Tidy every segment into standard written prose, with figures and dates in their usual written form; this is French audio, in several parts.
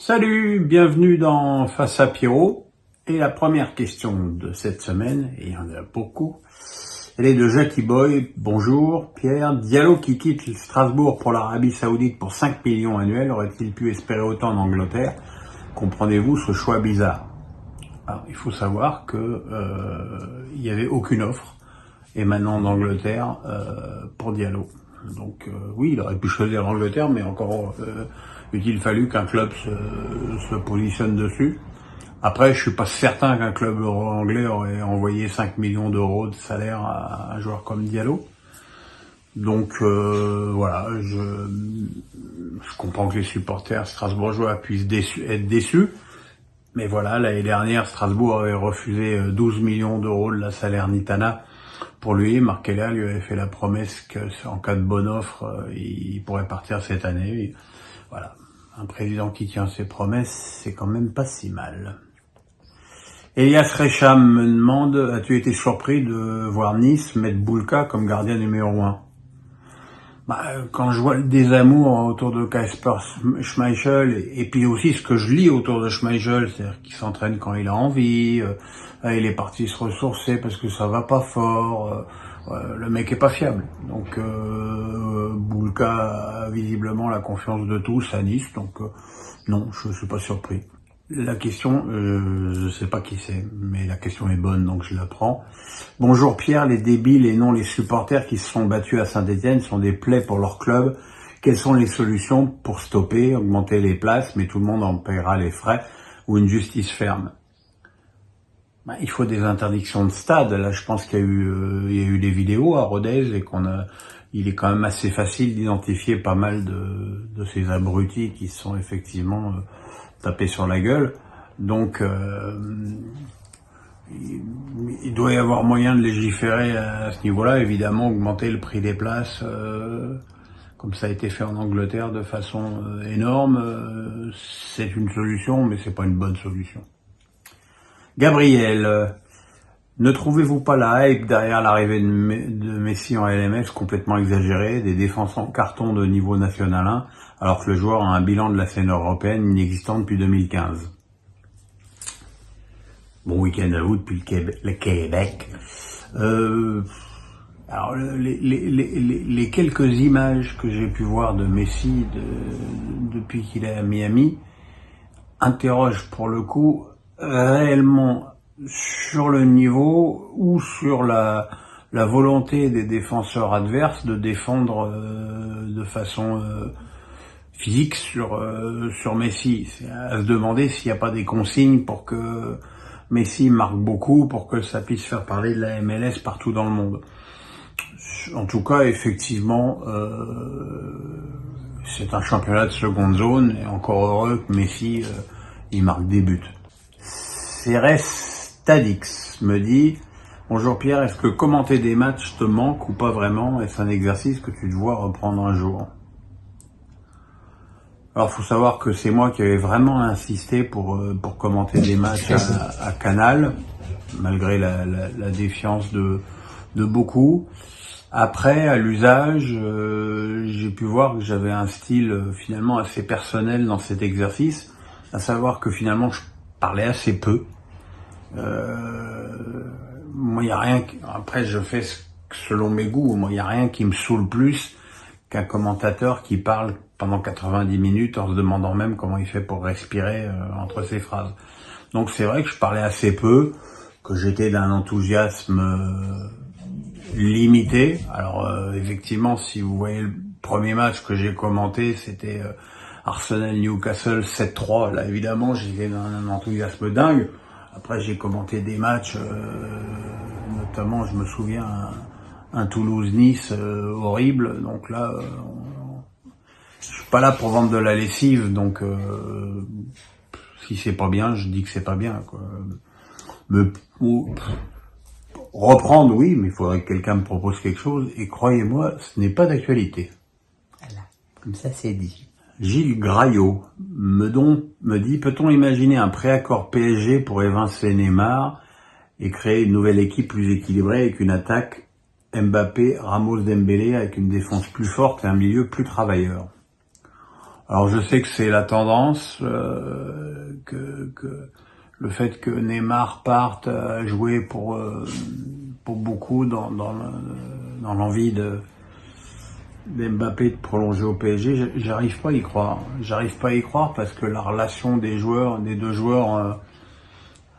Salut, bienvenue dans Face à Pierrot. Et la première question de cette semaine, et il y en a beaucoup, elle est de Jackie Boy. Bonjour Pierre, Diallo qui quitte Strasbourg pour l'Arabie Saoudite pour 5 millions annuels, aurait-il pu espérer autant en Angleterre? Comprenez-vous ce choix bizarre? Alors, il faut savoir que il n'y avait aucune offre émanant d'Angleterre pour Diallo. Donc oui, il aurait pu choisir l'Angleterre, mais encore eût-il fallu qu'un club se positionne dessus. Après, je suis pas certain qu'un club anglais aurait envoyé 5 millions d'euros de salaire à un joueur comme Diallo. Donc voilà, je comprends que les supporters strasbourgeois puissent être déçus. Mais voilà, l'année dernière, Strasbourg avait refusé 12 millions d'euros de la Salernitana pour lui. Markella lui avait fait la promesse qu'en cas de bonne offre, il pourrait partir cette année. Et voilà, un président qui tient ses promesses, c'est quand même pas si mal. Elias Recham me demande, as-tu été surpris de voir Nice mettre Boulka comme gardien numéro 1? Quand je vois le désamour autour de Kasper Schmeichel, et puis aussi ce que je lis autour de Schmeichel, c'est-à-dire qu'il s'entraîne quand il a envie, il est parti se ressourcer parce que ça va pas fort, le mec est pas fiable. Donc Boulka a visiblement la confiance de tous à Nice, donc non, je suis pas surpris. La question, je sais pas qui c'est, mais la question est bonne, donc je la prends. Bonjour Pierre, les débiles et non les supporters qui se sont battus à Saint-Etienne sont des plaies pour leur club. Quelles sont les solutions pour stopper, augmenter les places, mais tout le monde en paiera les frais, ou une justice ferme? Il faut des interdictions de stade. Là, je pense qu'il y a eu des vidéos à Rodez et il est quand même assez facile d'identifier pas mal de ces abrutis qui se sont effectivement tapés sur la gueule. Donc, il doit y avoir moyen de légiférer à ce niveau-là. Évidemment, augmenter le prix des places, comme ça a été fait en Angleterre de façon énorme, c'est une solution, mais c'est pas une bonne solution. Gabriel, ne trouvez-vous pas la hype derrière l'arrivée de Messi en LMS complètement exagérée, des défenses en carton de niveau national 1, alors que le joueur a un bilan de la scène européenne inexistant depuis 2015? Bon week-end à vous depuis le Québec. Alors les quelques images que j'ai pu voir de Messi depuis qu'il est à Miami interrogent pour le coup réellement sur le niveau ou sur la volonté des défenseurs adverses de défendre de façon physique sur Messi. C'est à se demander s'il n'y a pas des consignes pour que Messi marque beaucoup, pour que ça puisse faire parler de la MLS partout dans le monde. En tout cas, effectivement, c'est un championnat de seconde zone, et encore heureux que Messi il marque des buts. Cérès Tadix me dit: bonjour Pierre, est-ce que commenter des matchs te manque ou pas vraiment? Est-ce un exercice que tu te vois reprendre un jour? Alors, faut savoir que c'est moi qui avais vraiment insisté pour commenter des matchs à Canal, malgré la défiance de beaucoup. Après, à l'usage, j'ai pu voir que j'avais un style finalement assez personnel dans cet exercice, à savoir que finalement je parlais assez peu. Moi, il y a rien. Après, je fais selon mes goûts. Moi, il y a rien qui me saoule plus qu'un commentateur qui parle pendant 90 minutes en se demandant même comment il fait pour respirer entre ses phrases. Donc c'est vrai que je parlais assez peu, que j'étais d'un enthousiasme limité. Alors effectivement, si vous voyez le premier match que j'ai commenté, c'était Arsenal-Newcastle 7-3. Là évidemment, j'étais d'un enthousiasme dingue. Après, j'ai commenté des matchs, notamment, je me souviens, un Toulouse-Nice horrible. Donc là, je suis pas là pour vendre de la lessive, donc si c'est pas bien, je dis que c'est pas bien, quoi. Mais reprendre, oui, mais il faudrait que quelqu'un me propose quelque chose. Et croyez-moi, ce n'est pas d'actualité. Voilà, comme ça c'est dit. Gilles Graillot me dit: peut-on imaginer un préaccord PSG pour évincer Neymar et créer une nouvelle équipe plus équilibrée avec une attaque Mbappé, Ramos, Dembélé, avec une défense plus forte et un milieu plus travailleur? Alors je sais que c'est la tendance, que le fait que Neymar parte a joué pour beaucoup dans l'envie d'Mbappé de prolonger au PSG. J'arrive pas à y croire. J'arrive pas à y croire parce que la relation des deux joueurs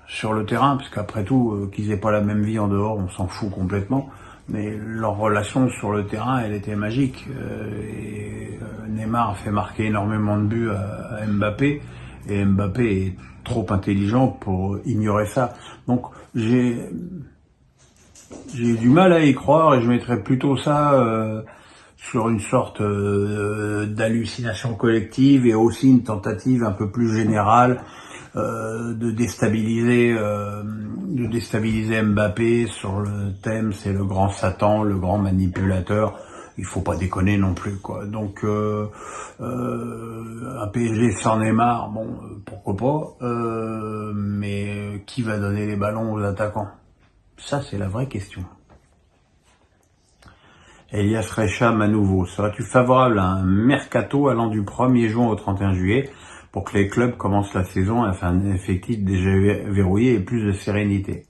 sur le terrain, parce qu'après tout, qu'ils aient pas la même vie en dehors, on s'en fout complètement. Mais leur relation sur le terrain, elle était magique. Neymar a fait marquer énormément de buts à Mbappé, et Mbappé est trop intelligent pour ignorer ça. Donc j'ai du mal à y croire, et je mettrais plutôt ça sur une sorte d'hallucination collective, et aussi une tentative un peu plus générale de déstabiliser Mbappé sur le thème c'est le grand Satan, le grand manipulateur. Il faut pas déconner non plus, quoi. Donc un PSG sans Neymar, bon, pourquoi pas, mais qui va donner les ballons aux attaquants? Ça, c'est la vraie question. Elias Recham à nouveau. Serais-tu favorable à un mercato allant du 1er juin au 31 juillet pour que les clubs commencent la saison avec un effectif déjà verrouillé et plus de sérénité?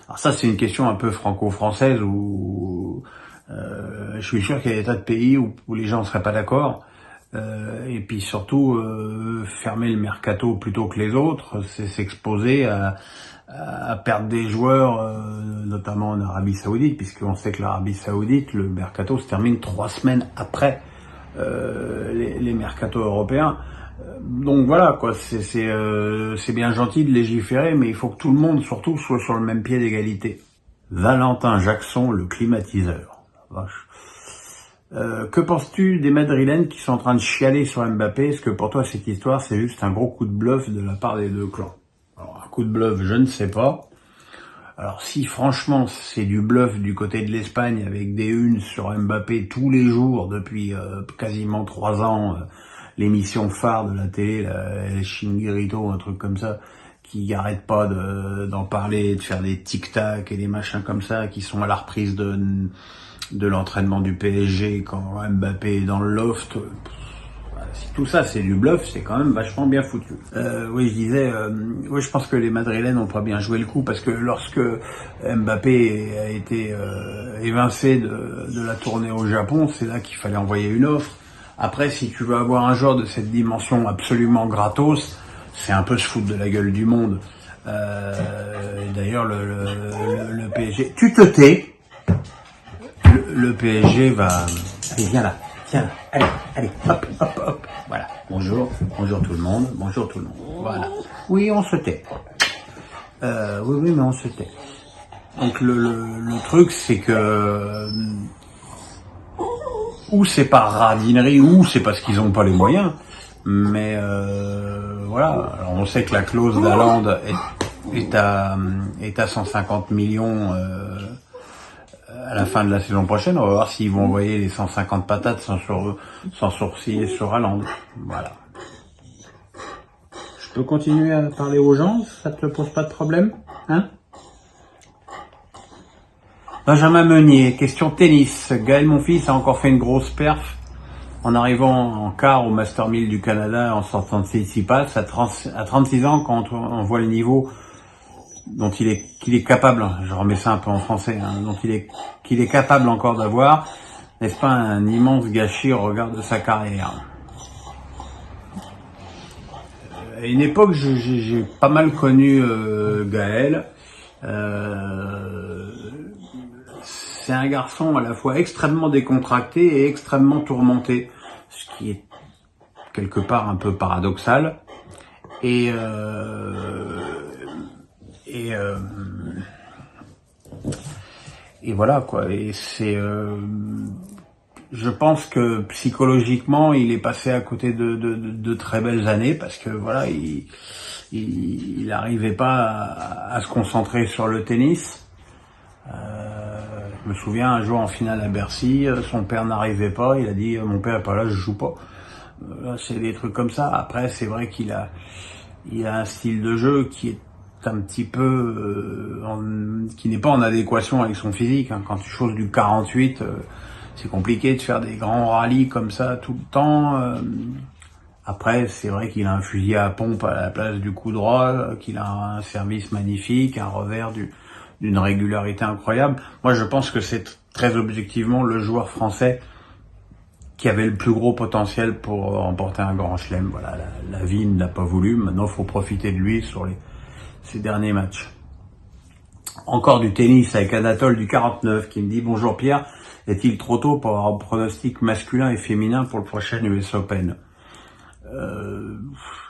Alors ça, c'est une question un peu franco-française où je suis sûr qu'il y a des tas de pays où les gens ne seraient pas d'accord. Et puis surtout, fermer le mercato plutôt que les autres, c'est s'exposer à perdre des joueurs, notamment en Arabie Saoudite, puisqu'on sait que l'Arabie Saoudite, le mercato se termine 3 semaines après les mercatos européens. Donc voilà, quoi, c'est bien gentil de légiférer, mais il faut que tout le monde, surtout, soit sur le même pied d'égalité. Valentin Jackson, le climatiseur. Vache. Que penses-tu des Madrilènes qui sont en train de chialer sur Mbappé? Est-ce que pour toi cette histoire c'est juste un gros coup de bluff de la part des deux clans? Alors un coup de bluff, je ne sais pas. Alors si franchement c'est du bluff du côté de l'Espagne avec des unes sur Mbappé tous les jours depuis quasiment 3 ans, l'émission phare de la télé, la Chinguirito, un truc comme ça, qui arrête pas d'en parler, de faire des tic-tac et des machins comme ça, qui sont à la reprise de l'entraînement du PSG quand Mbappé est dans le loft. Si tout ça c'est du bluff, c'est quand même vachement bien foutu. Oui, je disais, oui, je pense que les Madrilènes ont pas bien joué le coup, parce que lorsque Mbappé a été évincé de la tournée au Japon, c'est là qu'il fallait envoyer une offre. Après, si tu veux avoir un joueur de cette dimension absolument gratos, c'est un peu se foutre de la gueule du monde. D'ailleurs, le PSG... Tu te tais. Le PSG va... Allez, viens là. Allez, hop, voilà. Bonjour tout le monde, Voilà. Oui, on se tait. Oui, mais on se tait. Donc le truc, c'est que ou c'est par radinerie, ou c'est parce qu'ils n'ont pas les moyens. Mais voilà. Alors on sait que la clause d'Haaland est à 150 millions. À la fin de la saison prochaine, on va voir s'ils vont envoyer les 150 patates sans sourciller sur Haaland. Voilà. Je peux continuer à parler aux gens, ça te pose pas de problème, hein? Benjamin Meunier, question tennis. Gaël Monfils a encore fait une grosse perf en arrivant en quart au Master 1000 du Canada en sortant de Tsitsipas à 36 ans, quand on voit le niveau dont qu'il est capable, je remets ça un peu en français, hein, qu'il est capable encore d'avoir, n'est-ce pas un immense gâchis au regard de sa carrière? À une époque, j'ai pas mal connu Gaël. C'est un garçon à la fois extrêmement décontracté et extrêmement tourmenté, ce qui est quelque part un peu paradoxal. Et voilà, quoi. Et c'est, je pense que psychologiquement, il est passé à côté de très belles années, parce que voilà, il n'arrivait pas à se concentrer sur le tennis. Je me souviens un jour en finale à Bercy, son père n'arrivait pas, il a dit mon père est pas là, je joue pas. C'est des trucs comme ça. Après, c'est vrai qu'il a un style de jeu qui est un petit peu qui n'est pas en adéquation avec son physique, hein. Quand tu choses du 48, c'est compliqué de faire des grands rallyes comme ça tout le temps. Après, c'est vrai qu'il a un fusil à pompe à la place du coup droit, qu'il a un service magnifique, un revers d'une régularité incroyable. Moi, je pense que c'est très objectivement le joueur français qui avait le plus gros potentiel pour remporter un grand chelem. Voilà, la vie ne l'a pas voulu. Maintenant, il faut profiter de lui sur ces derniers matchs. Encore du tennis avec Anatole du 49 qui me dit « Bonjour Pierre, est-il trop tôt pour avoir un pronostic masculin et féminin pour le prochain US Open ?»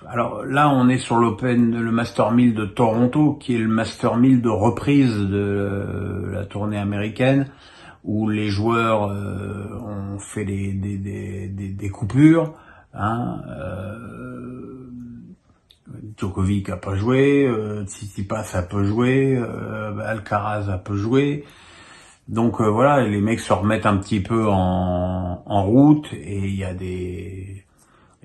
Alors là, on est sur le Master 1000 de Toronto, qui est le Master 1000 de reprise de la tournée américaine, où les joueurs ont fait des coupures. Hein, Djokovic a pas joué, Tsitsipas a pas joué, Alcaraz a pas joué. Donc voilà, les mecs se remettent un petit peu en route, et il y a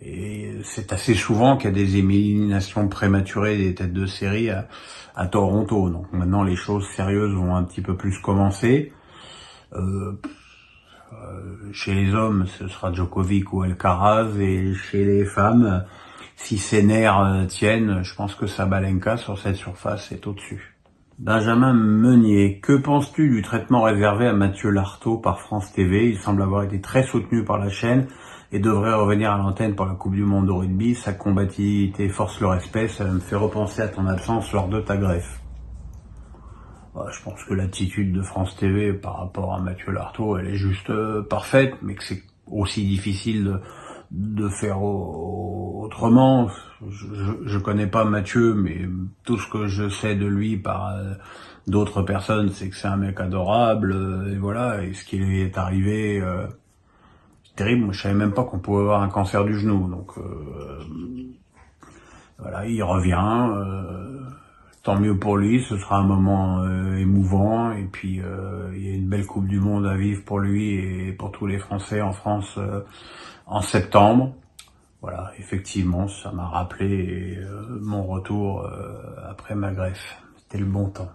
et c'est assez souvent qu'il y a des éliminations prématurées des têtes de série à Toronto. Donc maintenant, les choses sérieuses vont un petit peu plus commencer. Chez les hommes, ce sera Djokovic ou Alcaraz, et chez les femmes, si ces nerfs tiennent, je pense que Sabalenka sur cette surface est au-dessus. Benjamin Meunier, que penses-tu du traitement réservé à Mathieu Lartaud par France TV? Il semble avoir été très soutenu par la chaîne et devrait revenir à l'antenne pour la Coupe du Monde de rugby. Sa combativité force le respect, ça me fait repenser à ton absence lors de ta greffe. Je pense que l'attitude de France TV par rapport à Mathieu Lartaud, elle est juste parfaite, mais que c'est aussi difficile de faire autrement. Je connais pas Mathieu, mais tout ce que je sais de lui par d'autres personnes, c'est que c'est un mec adorable, et voilà, et ce qui lui est arrivé, terrible. Moi, je savais même pas qu'on pouvait avoir un cancer du genou, donc voilà, il revient, tant mieux pour lui, ce sera un moment émouvant, et puis il y a une belle Coupe du Monde à vivre pour lui et pour tous les Français en France en septembre. Voilà, effectivement, ça m'a rappelé mon retour après ma greffe. C'était le bon temps.